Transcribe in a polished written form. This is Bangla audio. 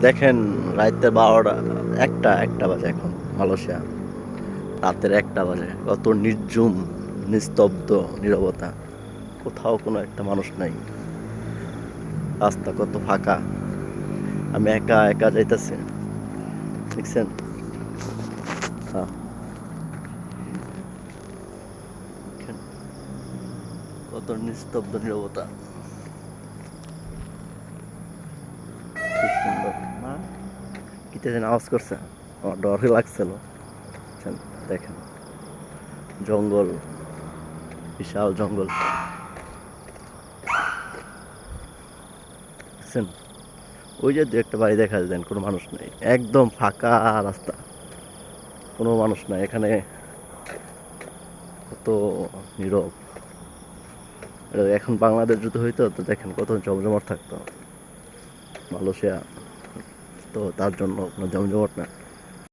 দেখেন রাতের 12টা, একটা বাজে এখন মালয়েশিয়া। রাতের 1টা বাজে, কত নির্ঝুম, নিস্তব্ধ, নীরবতা। কোথাও কোনো একটা মানুষ নাই। রাস্তা কত ফাঁকা। আমি একা একা যাইতেছি, দেখছেন? হ্যাঁ, দেখেন কত নিস্তব্ধ নীরবতা। কি সুন্দর না? কিতে যেন আওয়াজ করছে, আমার ডরই লাগছিল। বুঝছেন? দেখেন জঙ্গল, বিশাল জঙ্গল, দেখছেন? ওই যে দু একটা বাড়ি দেখা যায়, কোনো মানুষ নেই, একদম ফাঁকা রাস্তা, কোনো মানুষ নাই এখানে। কত নীরব। এটা এখন বাংলাদেশ যদি হইতো তো দেখেন কত জমজমাট থাকতো। মালয়েশিয়া তো তার জন্য কোনো জমজমাট না।